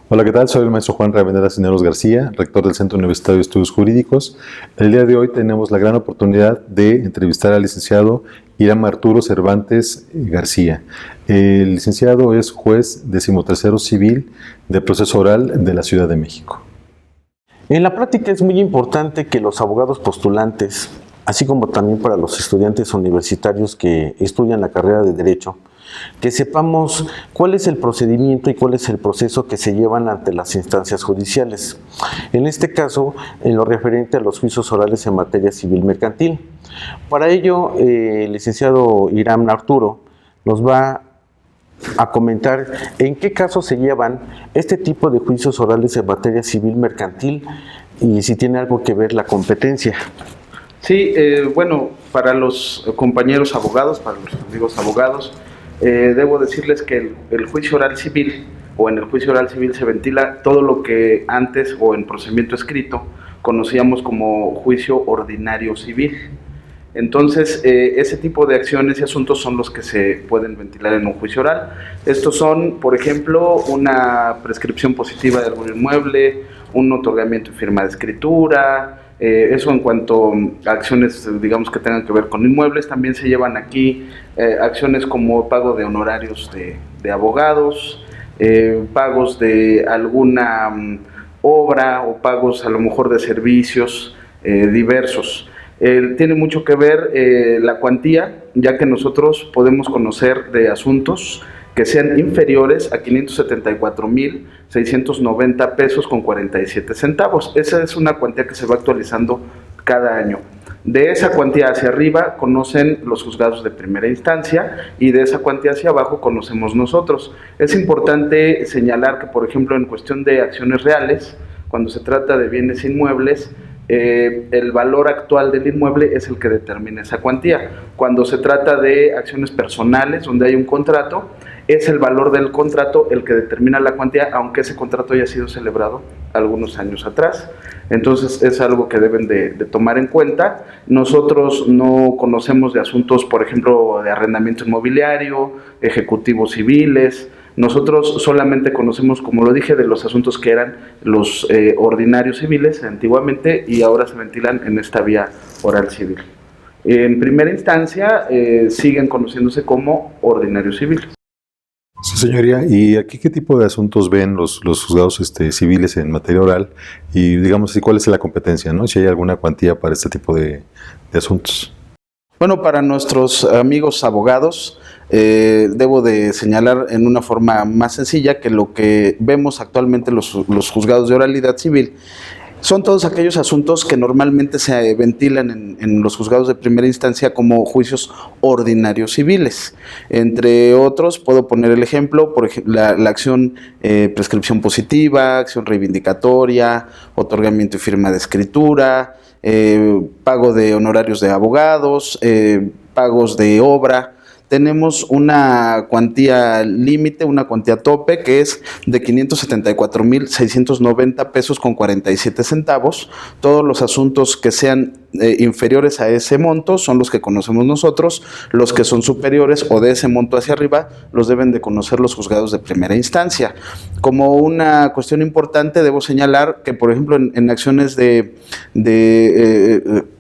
Hola, ¿qué tal? Soy el maestro Juan Ravenera Cisneros García, rector del Centro Universitario de Estudios Jurídicos. El día de hoy tenemos la gran oportunidad de entrevistar al licenciado Hiram Arturo Cervantes García. El licenciado es juez 13º civil de proceso oral de la Ciudad de México. En la práctica es muy importante que los abogados postulantes, así como también para los estudiantes universitarios que estudian la carrera de Derecho, que sepamos cuál es el procedimiento y cuál es el proceso que se llevan ante las instancias judiciales. En este caso, en lo referente a los juicios orales en materia civil mercantil. Para ello, el licenciado Hiram Arturo nos va a comentar en qué casos se llevan este tipo de juicios orales en materia civil mercantil y si tiene algo que ver la competencia. Sí, bueno, para los compañeros abogados, para los amigos abogados, debo decirles que el juicio oral civil o en el juicio oral civil se ventila todo lo que antes o en procedimiento escrito conocíamos como juicio ordinario civil. Entonces, ese tipo de acciones y asuntos son los que se pueden ventilar en un juicio oral. Estos son, por ejemplo, una prescripción positiva de algún inmueble, un otorgamiento y firma de escritura. Eso en cuanto a acciones, digamos, que tengan que ver con inmuebles. También se llevan aquí acciones como pago de honorarios de abogados, pagos de alguna obra o pagos a lo mejor de servicios diversos. Tiene mucho que ver la cuantía, ya que nosotros podemos conocer de asuntos que sean inferiores a 574,690 pesos con 47 centavos. Esa es una cuantía que se va actualizando cada año. De esa cuantía hacia arriba conocen los juzgados de primera instancia y de esa cuantía hacia abajo conocemos nosotros. Es importante señalar que, por ejemplo, en cuestión de acciones reales, cuando se trata de bienes inmuebles, el valor actual del inmueble es el que determina esa cuantía. Cuando se trata de acciones personales, donde hay un contrato, es el valor del contrato el que determina la cuantía, aunque ese contrato haya sido celebrado algunos años atrás. Entonces es algo que deben de tomar en cuenta. Nosotros no conocemos de asuntos, por ejemplo, de arrendamiento inmobiliario, ejecutivos civiles. Nosotros solamente conocemos, como lo dije, de los asuntos que eran los ordinarios civiles antiguamente y ahora se ventilan en esta vía oral civil. En primera instancia siguen conociéndose como ordinarios civiles. Sí, señoría, ¿y aquí qué tipo de asuntos ven los juzgados civiles en materia oral? Y digamos, ¿cuál es la competencia, ¿no? Si hay alguna cuantía para este tipo de asuntos. Bueno, para nuestros amigos abogados, debo de señalar en una forma más sencilla que lo que vemos actualmente los juzgados de oralidad civil son todos aquellos asuntos que normalmente se ventilan en los juzgados de primera instancia como juicios ordinarios civiles. Entre otros, puedo poner el ejemplo, por ejemplo, la acción prescripción positiva, acción reivindicatoria, otorgamiento y firma de escritura, pago de honorarios de abogados, pagos de obra. Tenemos una cuantía límite, una cuantía tope, que es de 574,690 pesos con 47 centavos. Todos los asuntos que sean inferiores a ese monto son los que conocemos nosotros. Los que son superiores o de ese monto hacia arriba los deben de conocer los juzgados de primera instancia. Como una cuestión importante, debo señalar que, por ejemplo, en acciones de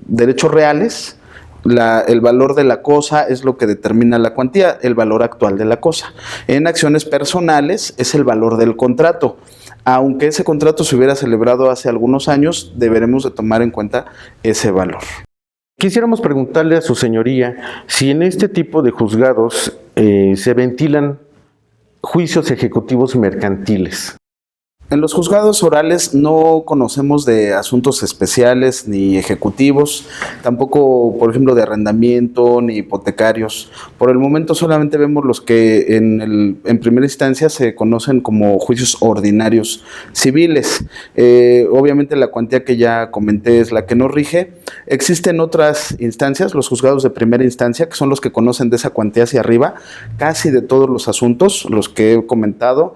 derechos reales, el valor de la cosa es lo que determina la cuantía, el valor actual de la cosa. En acciones personales es el valor del contrato. Aunque ese contrato se hubiera celebrado hace algunos años, deberemos de tomar en cuenta ese valor. Quisiéramos preguntarle a su señoría si en este tipo de juzgados se ventilan juicios ejecutivos mercantiles. En los juzgados orales no conocemos de asuntos especiales ni ejecutivos, tampoco, por ejemplo, de arrendamiento ni hipotecarios. Por el momento solamente vemos los que en primera instancia se conocen como juicios ordinarios civiles. Obviamente la cuantía que ya comenté es la que nos rige. Existen otras instancias, los juzgados de primera instancia, que son los que conocen de esa cuantía hacia arriba, casi de todos los asuntos, los que he comentado.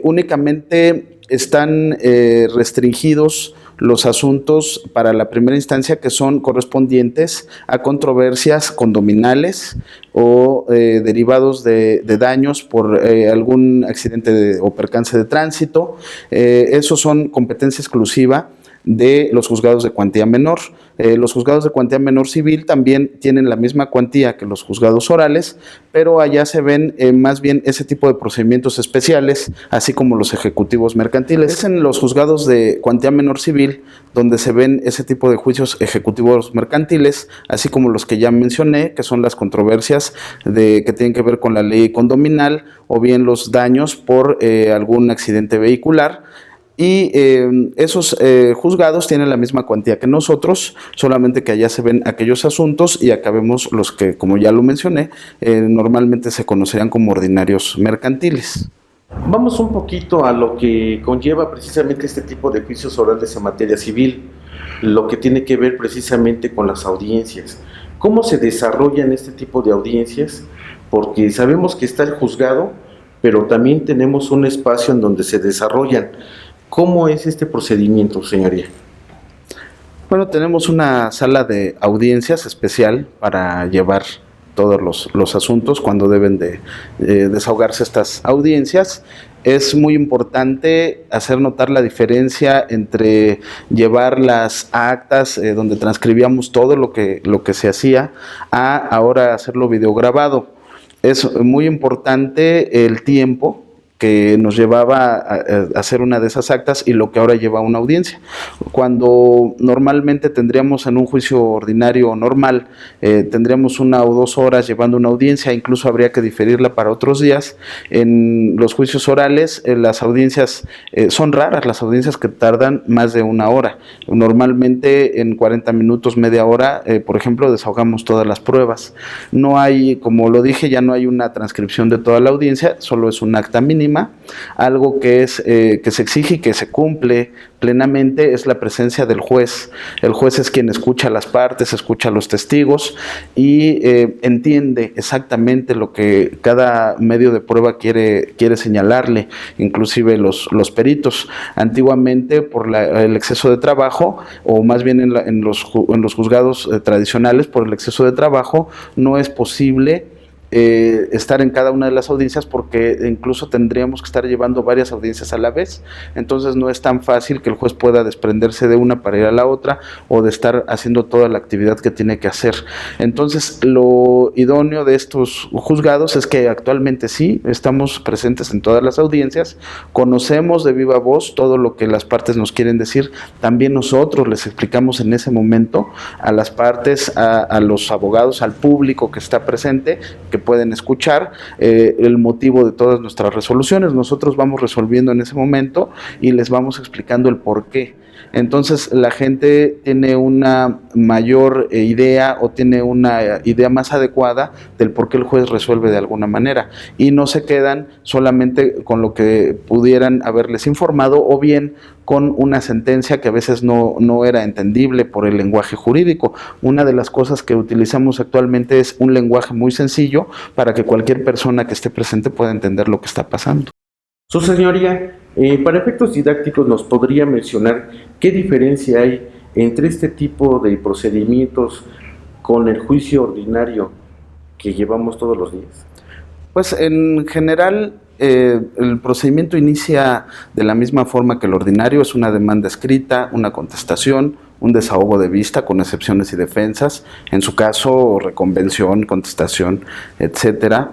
Únicamente están restringidos los asuntos para la primera instancia que son correspondientes a controversias condominales o derivados de daños por algún accidente o percance de tránsito. Esos son competencia exclusiva de los juzgados de cuantía menor. Los juzgados de cuantía menor civil también tienen la misma cuantía que los juzgados orales, pero allá se ven más bien ese tipo de procedimientos especiales, así como los ejecutivos mercantiles. Es en los juzgados de cuantía menor civil donde se ven ese tipo de juicios ejecutivos mercantiles, así como los que ya mencioné, que son las controversias que tienen que ver con la ley condominal o bien los daños por algún accidente vehicular. Y esos juzgados tienen la misma cuantía que nosotros, solamente que allá se ven aquellos asuntos y acá vemos los que, como ya lo mencioné, normalmente se conocerían como ordinarios mercantiles. Vamos un poquito a lo que conlleva precisamente este tipo de juicios orales en materia civil, lo que tiene que ver precisamente con las audiencias. ¿Cómo se desarrollan este tipo de audiencias? Porque sabemos que está el juzgado, pero también tenemos un espacio en donde se desarrollan. ¿Cómo es este procedimiento, señoría? Bueno, tenemos una sala de audiencias especial para llevar todos los asuntos cuando deben de desahogarse estas audiencias. Es muy importante hacer notar la diferencia entre llevar las actas donde transcribíamos todo lo que se hacía a ahora hacerlo videograbado. Es muy importante el tiempo que nos llevaba a hacer una de esas actas y lo que ahora lleva a una audiencia. Cuando normalmente tendríamos en un juicio ordinario normal, tendríamos 1 o 2 horas llevando una audiencia, incluso habría que diferirla para otros días. En los juicios orales, las audiencias son raras, las audiencias que tardan más de 1 hora. Normalmente en 40 minutos, media hora, por ejemplo, desahogamos todas las pruebas. No hay, como lo dije, ya no hay una transcripción de toda la audiencia, solo es un acta mínima. Algo que se exige y que se cumple plenamente es la presencia del juez. El juez es quien escucha a las partes, escucha a los testigos y entiende exactamente lo que cada medio de prueba quiere señalarle, inclusive los peritos. Antiguamente, por el exceso de trabajo, o más bien en los juzgados tradicionales, por el exceso de trabajo, no es posible estar en cada una de las audiencias porque incluso tendríamos que estar llevando varias audiencias a la vez. Entonces no es tan fácil que el juez pueda desprenderse de una para ir a la otra o de estar haciendo toda la actividad que tiene que hacer. Entonces lo idóneo de estos juzgados es que actualmente sí estamos presentes en todas las audiencias, conocemos de viva voz todo lo que las partes nos quieren decir, también nosotros les explicamos en ese momento a las partes, a los abogados, al público que está presente, que pueden escuchar el motivo de todas nuestras resoluciones. Nosotros vamos resolviendo en ese momento y les vamos explicando el por qué. Entonces la gente tiene una mayor idea o tiene una idea más adecuada del por qué el juez resuelve de alguna manera y no se quedan solamente con lo que pudieran haberles informado o bien con una sentencia que a veces no era entendible por el lenguaje jurídico. Una de las cosas que utilizamos actualmente es un lenguaje muy sencillo para que cualquier persona que esté presente pueda entender lo que está pasando. Su señoría, para efectos didácticos, ¿nos podría mencionar qué diferencia hay entre este tipo de procedimientos con el juicio ordinario que llevamos todos los días? Pues en general el procedimiento inicia de la misma forma que el ordinario, es una demanda escrita, una contestación, un desahogo de vista con excepciones y defensas, en su caso reconvención, contestación, etcétera.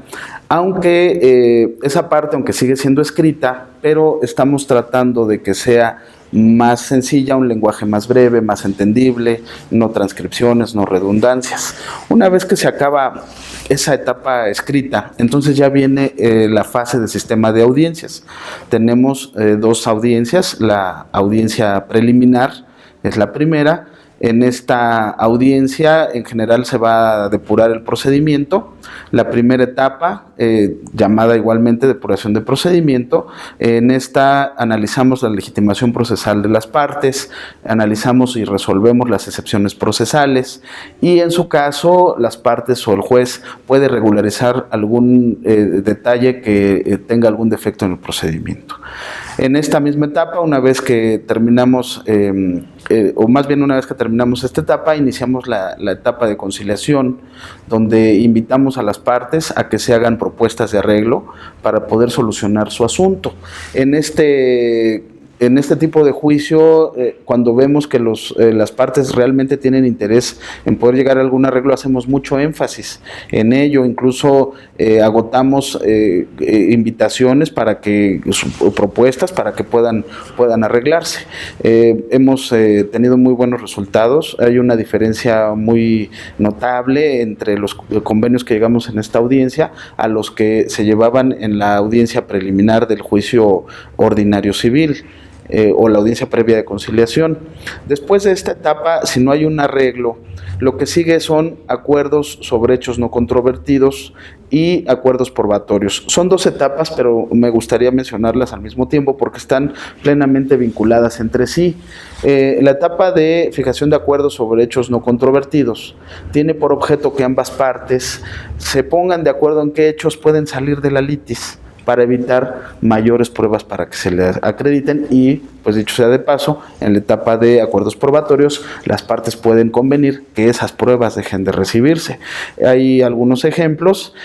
Aunque esa parte, aunque sigue siendo escrita, pero estamos tratando de que sea más sencilla, un lenguaje más breve, más entendible, no transcripciones, no redundancias. Una vez que se acaba esa etapa escrita, entonces ya viene la fase de sistema de audiencias. Tenemos 2 audiencias, la audiencia preliminar es la primera. En esta audiencia en general se va a depurar el procedimiento. La primera etapa, llamada igualmente depuración de procedimiento, en esta analizamos la legitimación procesal de las partes, analizamos y resolvemos las excepciones procesales y en su caso las partes o el juez puede regularizar algún detalle que tenga algún defecto en el procedimiento. En esta misma etapa, una vez que terminamos, o más bien una vez que terminamos esta etapa, iniciamos la etapa de conciliación, donde invitamos a las partes a que se hagan propuestas de arreglo para poder solucionar su asunto. En este tipo de juicio, cuando vemos que las partes realmente tienen interés en poder llegar a algún arreglo, hacemos mucho énfasis en ello, incluso agotamos invitaciones para que, propuestas para que puedan arreglarse. Hemos tenido muy buenos resultados, hay una diferencia muy notable entre los convenios que llegamos en esta audiencia a los que se llevaban en la audiencia preliminar del juicio ordinario civil. O la audiencia previa de conciliación. Después de esta etapa, si no hay un arreglo, lo que sigue son acuerdos sobre hechos no controvertidos y acuerdos probatorios. Son dos etapas, pero me gustaría mencionarlas al mismo tiempo porque están plenamente vinculadas entre sí. La etapa de fijación de acuerdos sobre hechos no controvertidos tiene por objeto que ambas partes se pongan de acuerdo en qué hechos pueden salir de la litis, para evitar mayores pruebas para que se le acrediten y, pues dicho sea de paso, en la etapa de acuerdos probatorios, las partes pueden convenir que esas pruebas dejen de recibirse. Hay algunos ejemplos.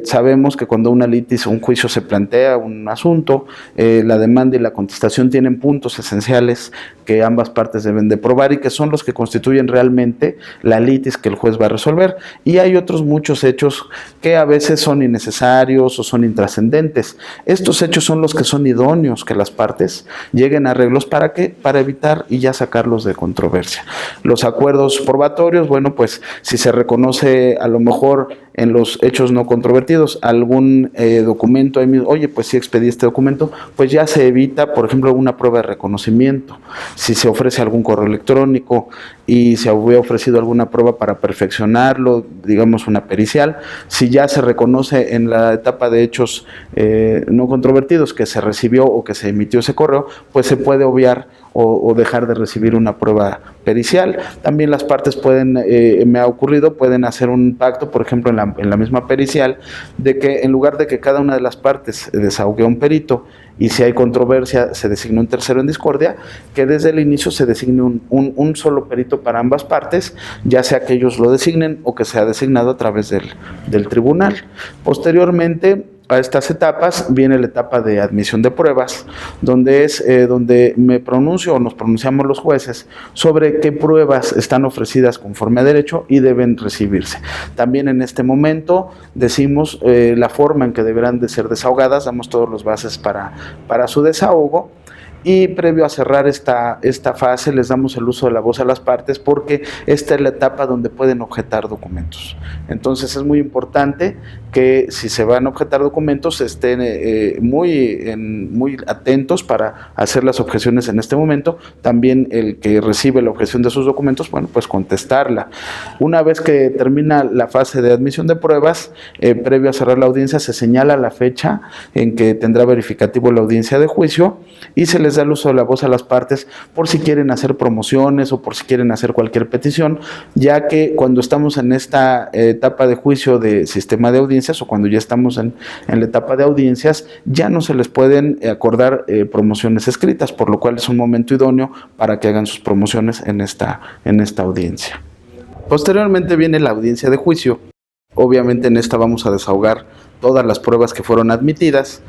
Sabemos que cuando una litis o un juicio se plantea un asunto, la demanda y la contestación tienen puntos esenciales que ambas partes deben de probar y que son los que constituyen realmente la litis que el juez va a resolver. Y hay otros muchos hechos que a veces son innecesarios o son intrascendentes. Estos hechos son los que son idóneos que las partes lleguen a arreglos. ¿Para qué? Para evitar y ya sacarlos de controversia. Los acuerdos probatorios, bueno, pues si se reconoce a lo mejor en los hechos no controvertidos algún documento, oye, pues si expedí este documento, pues ya se evita, por ejemplo, una prueba de reconocimiento. Si se ofrece algún correo electrónico y se hubiera ofrecido alguna prueba para perfeccionarlo, digamos una pericial, si ya se reconoce en la etapa de hechos no controvertidos que se recibió o que se emitió ese correo, pues se puede obviar o dejar de recibir una prueba pericial. También las partes pueden, me ha ocurrido, pueden hacer un pacto, por ejemplo, en la misma pericial, de que en lugar de que cada una de las partes desahogue a un perito y si hay controversia se designe un tercero en discordia, que desde el inicio se designe un solo perito para ambas partes, ya sea que ellos lo designen o que sea designado a través del tribunal. Posteriormente a estas etapas viene la etapa de admisión de pruebas, donde es donde me pronuncio o nos pronunciamos los jueces sobre qué pruebas están ofrecidas conforme a derecho y deben recibirse. También en este momento decimos la forma en que deberán de ser desahogadas, damos todas las bases para su desahogo. Y previo a cerrar esta fase les damos el uso de la voz a las partes porque esta es la etapa donde pueden objetar documentos. Entonces es muy importante que si se van a objetar documentos estén muy atentos para hacer las objeciones en este momento. También el que recibe la objeción de sus documentos, bueno, pues contestarla. Una vez que termina la fase de admisión de pruebas, previo a cerrar la audiencia se señala la fecha en que tendrá verificativo la audiencia de juicio y se les da el uso de la voz a las partes por si quieren hacer promociones o por si quieren hacer cualquier petición, ya que cuando estamos en esta etapa de juicio de sistema de audiencias o cuando ya estamos en la etapa de audiencias, ya no se les pueden acordar promociones escritas, por lo cual es un momento idóneo para que hagan sus promociones en esta audiencia. Posteriormente viene la audiencia de juicio. Obviamente en esta vamos a desahogar todas las pruebas que fueron admitidas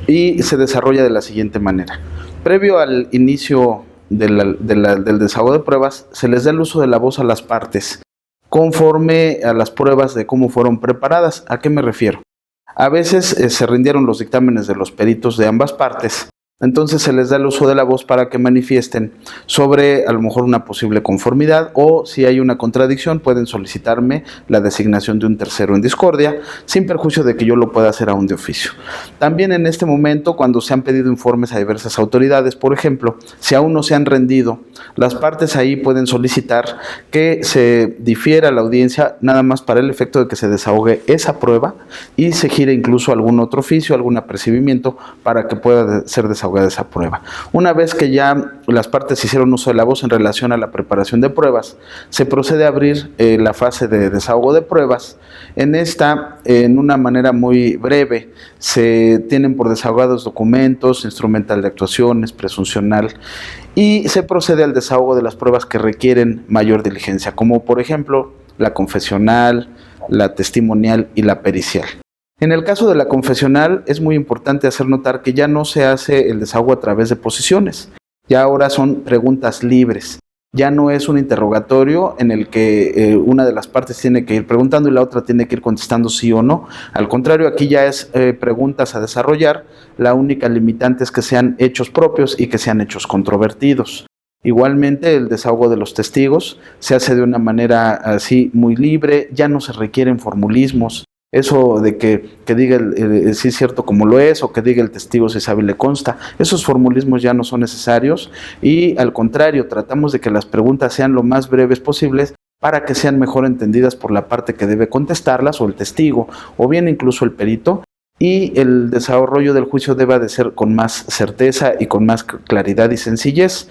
y se desarrolla de la siguiente manera. Previo al inicio del desahogo de pruebas, se les da el uso de la voz a las partes, conforme a las pruebas de cómo fueron preparadas. ¿A qué me refiero? A veces se rindieron los dictámenes de los peritos de ambas partes, entonces se les da el uso de la voz para que manifiesten sobre a lo mejor una posible conformidad o si hay una contradicción pueden solicitarme la designación de un tercero en discordia sin perjuicio de que yo lo pueda hacer aún de oficio. También en este momento cuando se han pedido informes a diversas autoridades, por ejemplo, si aún no se han rendido, las partes ahí pueden solicitar que se difiera la audiencia nada más para el efecto de que se desahogue esa prueba y se gire incluso algún otro oficio, algún apercibimiento para que pueda ser desahogado desahogada esa prueba. Una vez que ya las partes hicieron uso de la voz en relación a la preparación de pruebas, se procede a abrir la fase de desahogo de pruebas. En esta, en una manera muy breve, se tienen por desahogados documentos, instrumental de actuaciones, presuncional, y se procede al desahogo de las pruebas que requieren mayor diligencia, como por ejemplo la confesional, la testimonial y la pericial. En el caso de la confesional es muy importante hacer notar que ya no se hace el desahogo a través de posiciones, ya ahora son preguntas libres, ya no es un interrogatorio en el que una de las partes tiene que ir preguntando y la otra tiene que ir contestando sí o no. Al contrario, aquí ya es preguntas a desarrollar, la única limitante es que sean hechos propios y que sean hechos controvertidos. Igualmente, el desahogo de los testigos se hace de una manera así muy libre, ya no se requieren formulismos. Eso de que diga sí es cierto como lo es, o que diga el testigo si sabe y le consta, esos formulismos ya no son necesarios y al contrario, tratamos de que las preguntas sean lo más breves posibles para que sean mejor entendidas por la parte que debe contestarlas, o el testigo, o bien incluso el perito, y el desarrollo del juicio debe de ser con más certeza y con más claridad y sencillez.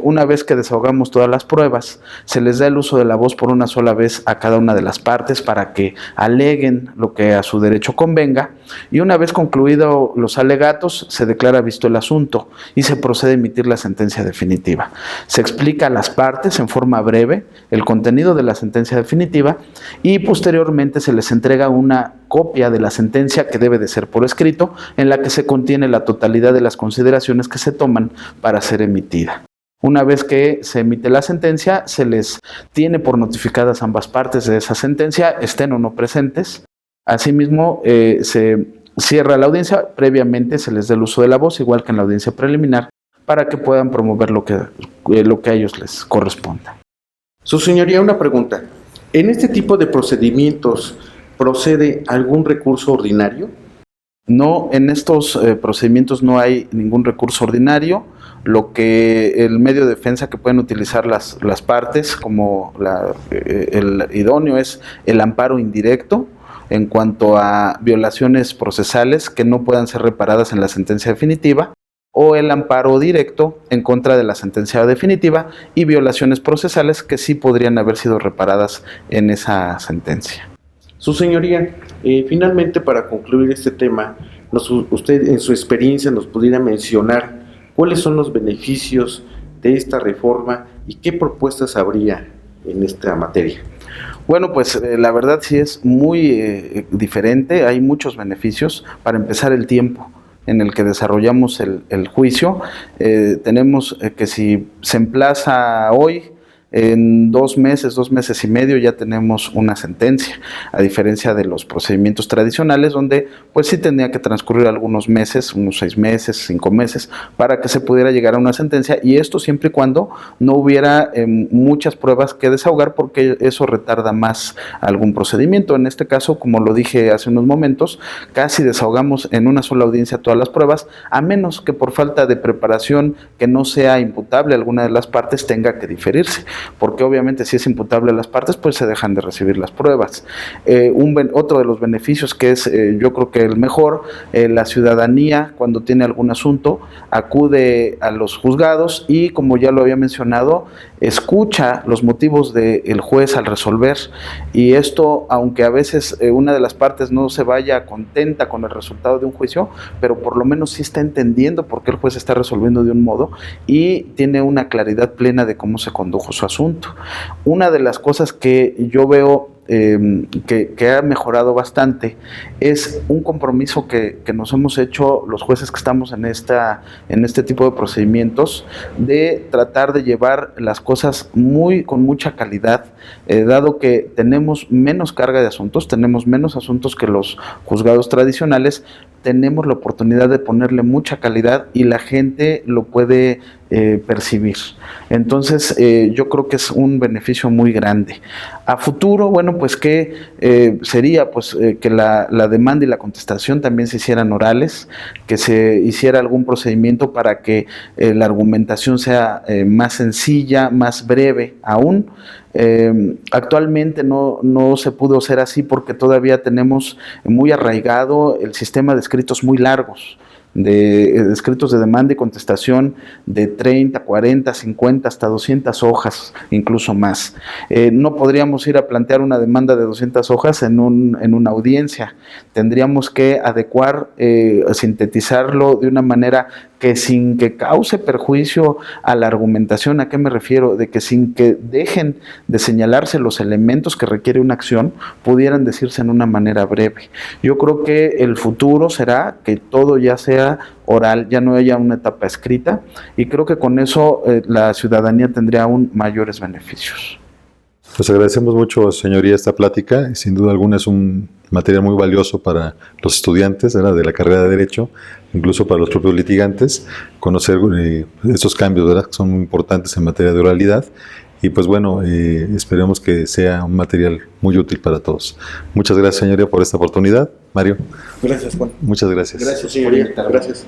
Una vez que desahogamos todas las pruebas, se les da el uso de la voz por una sola vez a cada una de las partes para que aleguen lo que a su derecho convenga, y una vez concluidos los alegatos, se declara visto el asunto y se procede a emitir la sentencia definitiva. Se explica a las partes en forma breve el contenido de la sentencia definitiva y posteriormente se les entrega una copia de la sentencia que debe de ser por escrito, en la que se contiene la totalidad de las consideraciones que se toman para ser emitida. Una vez que se emite la sentencia, se les tiene por notificadas ambas partes de esa sentencia, estén o no presentes. Asimismo, se cierra la audiencia, previamente se les da el uso de la voz, igual que en la audiencia preliminar, para que puedan promover lo que a ellos les corresponda. Su señoría, una pregunta. ¿En este tipo de procedimientos procede algún recurso ordinario? No, en estos procedimientos no hay ningún recurso ordinario. Lo que el medio de defensa que pueden utilizar las partes como el idóneo es el amparo indirecto en cuanto a violaciones procesales que no puedan ser reparadas en la sentencia definitiva, o el amparo directo en contra de la sentencia definitiva y violaciones procesales que sí podrían haber sido reparadas en esa sentencia. Su señoría, finalmente, para concluir este tema, usted en su experiencia nos pudiera mencionar cuáles son los beneficios de esta reforma y qué propuestas habría en esta materia. Bueno, pues la verdad sí es muy diferente, hay muchos beneficios. Para empezar, el tiempo en el que desarrollamos el juicio, tenemos que si se emplaza hoy, en 2 meses y medio ya tenemos una sentencia, a diferencia de los procedimientos tradicionales donde pues sí tenía que transcurrir algunos meses, unos 6 meses, 5 meses, para que se pudiera llegar a una sentencia, y esto siempre y cuando no hubiera muchas pruebas que desahogar, porque eso retarda más algún procedimiento. En este caso, como lo dije hace unos momentos, casi desahogamos en una sola audiencia todas las pruebas, a menos que por falta de preparación que no sea imputable a alguna de las partes tenga que diferirse, porque obviamente si es imputable a las partes, pues se dejan de recibir las pruebas. Otro de los beneficios que es yo creo que el mejor, la ciudadanía cuando tiene algún asunto acude a los juzgados y, como ya lo había mencionado, escucha los motivos del juez al resolver, y esto, aunque a veces una de las partes no se vaya contenta con el resultado de un juicio, pero por lo menos sí está entendiendo por qué el juez está resolviendo de un modo y tiene una claridad plena de cómo se condujo su asunto. Una de las cosas que yo veo que ha mejorado bastante es un compromiso que nos hemos hecho los jueces que estamos en este tipo de procedimientos, de tratar de llevar las cosas con mucha calidad, dado que tenemos menos carga de asuntos, tenemos menos asuntos que los juzgados tradicionales, tenemos la oportunidad de ponerle mucha calidad y la gente lo puede percibir. Entonces yo creo que es un beneficio muy grande. A futuro, bueno, pues que sería pues que la demanda y la contestación también se hicieran orales, que se hiciera algún procedimiento para que la argumentación sea más sencilla, más breve aún. Actualmente no se pudo hacer así porque todavía tenemos muy arraigado el sistema de escritos muy largos. de escritos de demanda y contestación de 30, 40, 50, hasta 200 hojas, incluso más. No podríamos ir a plantear una demanda de 200 hojas en una audiencia. Tendríamos que adecuar, sintetizarlo de una manera que sin que cause perjuicio a la argumentación. ¿A qué me refiero? De que sin que dejen de señalarse los elementos que requiere una acción, pudieran decirse en una manera breve. Yo creo que el futuro será que todo ya sea oral, ya no haya una etapa escrita, y creo que con eso la ciudadanía tendría aún mayores beneficios. Pues agradecemos mucho, señoría, esta plática. Sin duda alguna es un material muy valioso para los estudiantes, ¿verdad?, de la carrera de Derecho, incluso para los propios litigantes, conocer estos cambios, ¿verdad?, que son muy importantes en materia de oralidad. Y pues bueno, esperemos que sea un material muy útil para todos. Muchas gracias, señoría, por esta oportunidad. Mario. Gracias, Juan. Muchas gracias. Gracias, señoría. Gracias.